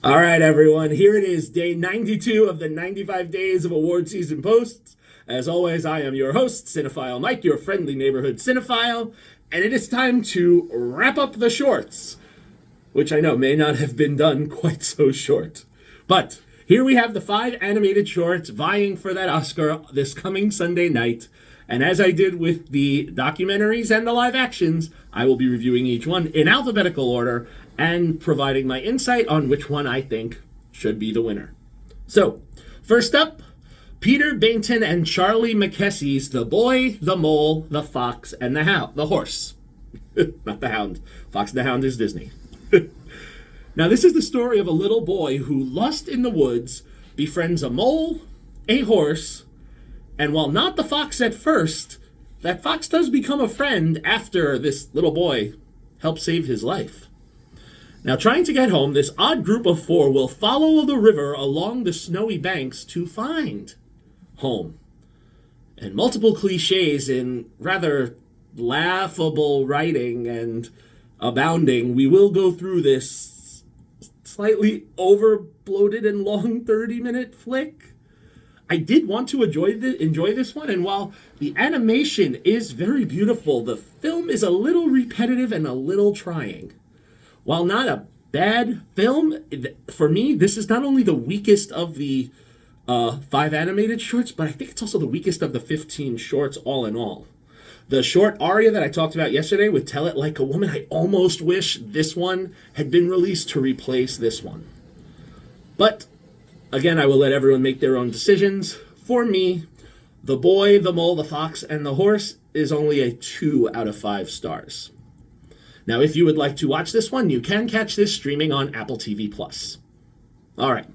All right, everyone. Here it is, day 92 of the 95 Days of Award Season Posts. As always, I am your host, Cinephile Mike, your friendly neighborhood cinephile, and it is time to wrap up the shorts, which I know may not have been done quite so short. But here we have the 5 animated shorts vying for that Oscar this coming Sunday night. And as I did with the documentaries and the live actions, I will be reviewing each one in alphabetical order and providing my insight on which one I think should be the winner. So, first up, Peter Baynton and Charlie Mackessy's The Boy, the Mole, the Fox, and the Horse. Not the Hound. Fox and the Hound is Disney. Now, this is the story of a little boy who, lost in the woods, befriends a mole, a horse, and while not the fox at first, that fox does become a friend after this little boy helps save his life. Now, trying to get home, this odd group of 4 will follow the river along the snowy banks to find home. And multiple cliches in rather laughable writing and abounding, we will go through this slightly over-bloated and long 30-minute flick. I did want to enjoy this one, and while the animation is very beautiful, the film is a little repetitive and a little trying. While not a bad film, for me, this is not only the weakest of the 5 animated shorts, but I think it's also the weakest of the 15 shorts all in all. The short aria that I talked about yesterday with Tell It Like a Woman, I almost wish this one had been released to replace this one. But again, I will let everyone make their own decisions. For me, The Boy, the Mole, the Fox, and the Horse is only a 2 out of 5 stars. Now, if you would like to watch this one, you can catch this streaming on Apple TV+. All right.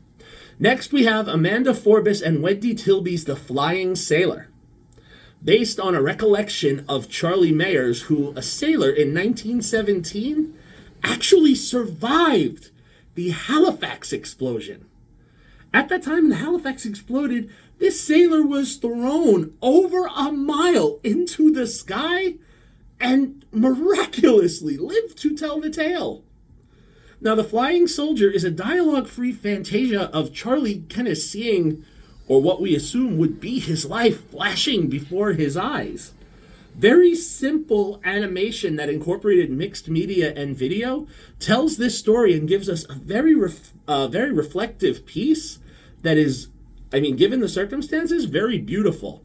Next, we have Amanda Forbis and Wendy Tilby's The Flying Sailor. Based on a recollection of Charlie Mayers, who, a sailor in 1917, actually survived the Halifax explosion. At that time, the Halifax exploded, this sailor was thrown over a mile into the sky and miraculously lived to tell the tale. Now, The Flying Soldier is a dialogue-free fantasia of Charlie kind of seeing, or what we assume would be his life, flashing before his eyes. Very simple animation that incorporated mixed media and video tells this story and gives us a very reflective piece that is, given the circumstances, very beautiful.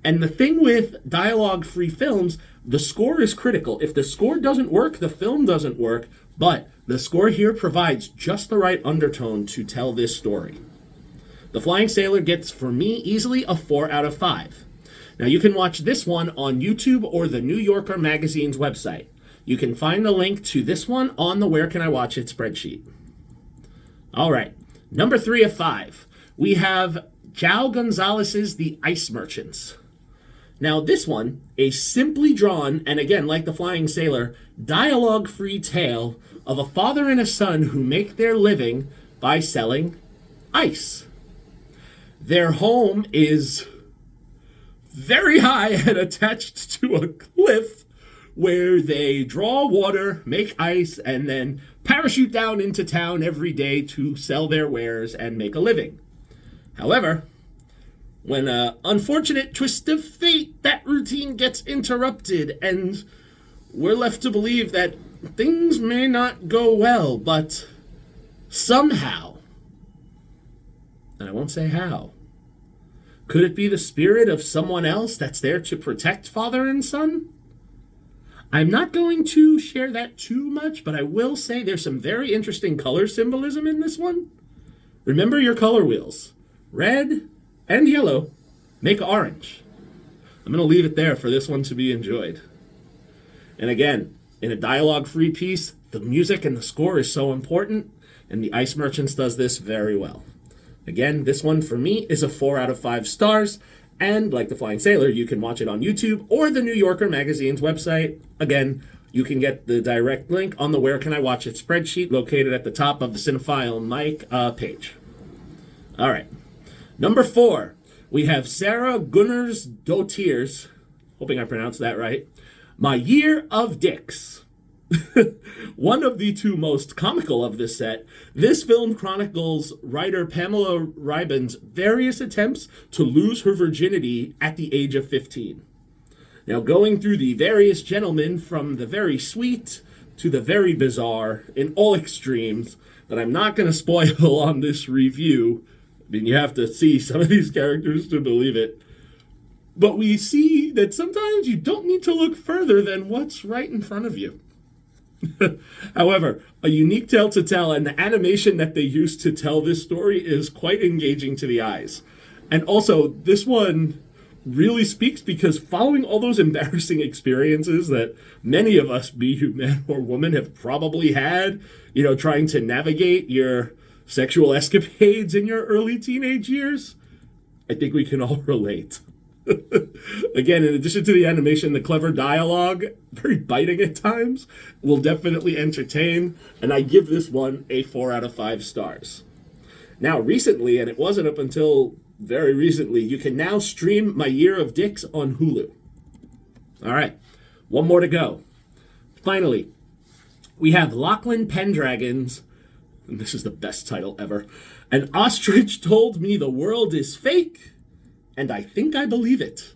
And the thing with dialogue-free films, the score is critical. If the score doesn't work, the film doesn't work, but the score here provides just the right undertone to tell this story. The Flying Sailor gets, for me, easily a 4 out of 5. Now, you can watch this one on YouTube or the New Yorker magazine's website. You can find the link to this one on the Where Can I Watch It spreadsheet. All right, number 3 of 5. We have João Gonzalez's The Ice Merchants. Now, this one, a simply drawn, and again, like The Flying Sailor, dialogue-free tale of a father and a son who make their living by selling ice. Their home is very high and attached to a cliff where they draw water, make ice, and then parachute down into town every day to sell their wares and make a living. However, when an unfortunate twist of fate, that routine gets interrupted, and we're left to believe that things may not go well, but somehow, and I won't say how, could it be the spirit of someone else that's there to protect father and son? I'm not going to share that too much, but I will say there's some very interesting color symbolism in this one. Remember your color wheels. Red and yellow make orange. I'm going to leave it there for this one to be enjoyed. And again, in a dialogue-free piece, the music and the score is so important, and The Ice Merchants does this very well. Again, this one for me is a 4 out of 5 stars, and like The Flying Sailor, you can watch it on YouTube or the New Yorker magazine's website. Again, you can get the direct link on the Where Can I Watch It spreadsheet located at the top of the Cinephile Mike page. All right. Number 4, we have Sara Gunnarsdóttir's, hoping I pronounced that right, My Year of Dicks. One of the two most comical of this set, this film chronicles writer Pamela Ribon's various attempts to lose her virginity at the age of 15. Now, going through the various gentlemen from the very sweet to the very bizarre in all extremes that I'm not going to spoil on this review. I mean, you have to see some of these characters to believe it. But we see that sometimes you don't need to look further than what's right in front of you. However, a unique tale to tell, and the animation that they use to tell this story is quite engaging to the eyes. And also, this one really speaks because following all those embarrassing experiences that many of us, be you man or woman, have probably had, trying to navigate your sexual escapades in your early teenage years, I think we can all relate. Again, in addition to the animation, the clever dialogue, very biting at times, will definitely entertain, and I give this one a 4 out of 5 stars. Now, recently, and it wasn't up until very recently, you can now stream My Year of Dicks on Hulu. All right, one more to go. Finally, we have Lachlan Pendragon's, and this is the best title ever, An Ostrich Told Me the World is Fake, and I Think I Believe It.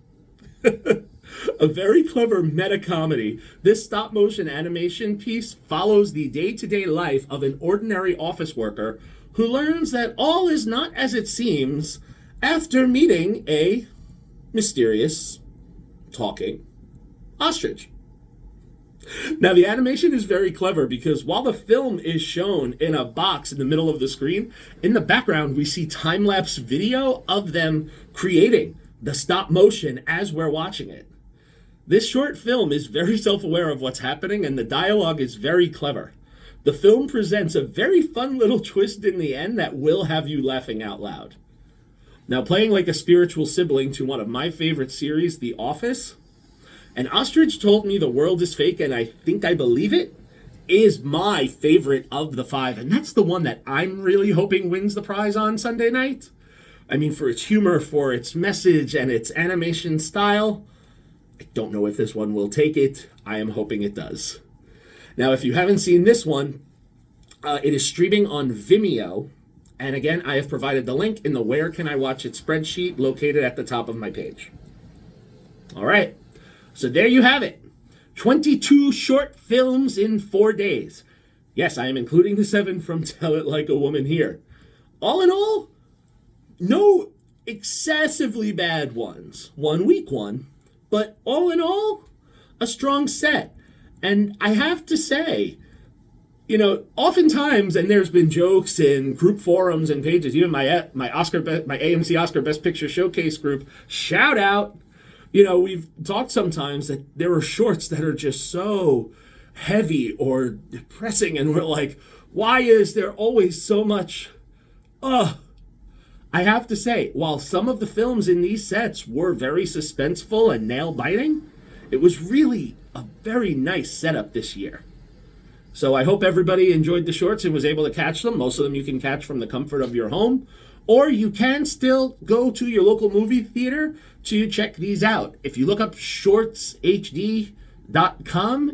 A very clever meta-comedy, this stop-motion animation piece follows the day-to-day life of an ordinary office worker who learns that all is not as it seems after meeting a mysterious, talking ostrich. Now, the animation is very clever because while the film is shown in a box in the middle of the screen, in the background we see time-lapse video of them creating the stop motion as we're watching it. This short film is very self-aware of what's happening, and the dialogue is very clever. The film presents a very fun little twist in the end that will have you laughing out loud. Now, playing like a spiritual sibling to one of my favorite series, The Office, An Ostrich Told Me the World is Fake and I Think I Believe It is my favorite of the 5, and that's the one that I'm really hoping wins the prize on Sunday night. I mean, for its humor, for its message, and its animation style, I don't know if this one will take it. I am hoping it does. Now, if you haven't seen this one, it is streaming on Vimeo. And again, I have provided the link in the Where Can I Watch It spreadsheet located at the top of my page. All right. So there you have it. 22 short films in 4 days. Yes, I am including the 7 from Tell It Like a Woman here. All in all, no excessively bad ones. One weak one. But all in all, a strong set. And I have to say, oftentimes, and there's been jokes in group forums and pages, even my AMC Oscar Best Picture Showcase group, shout out, we've talked sometimes that there are shorts that are just so heavy or depressing, and we're like, why is there always so much, I have to say, while some of the films in these sets were very suspenseful and nail-biting, it was really a very nice setup this year. So I hope everybody enjoyed the shorts and was able to catch them. Most of them you can catch from the comfort of your home. Or you can still go to your local movie theater to check these out. If you look up shortshd.com,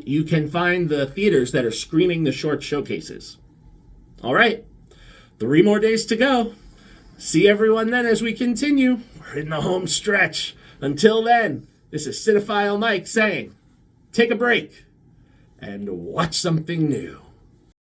you can find the theaters that are screening the short showcases. All right, 3 more days to go. See everyone then as we continue. We're in the home stretch. Until then, this is Cinephile Mike saying, take a break and watch something new.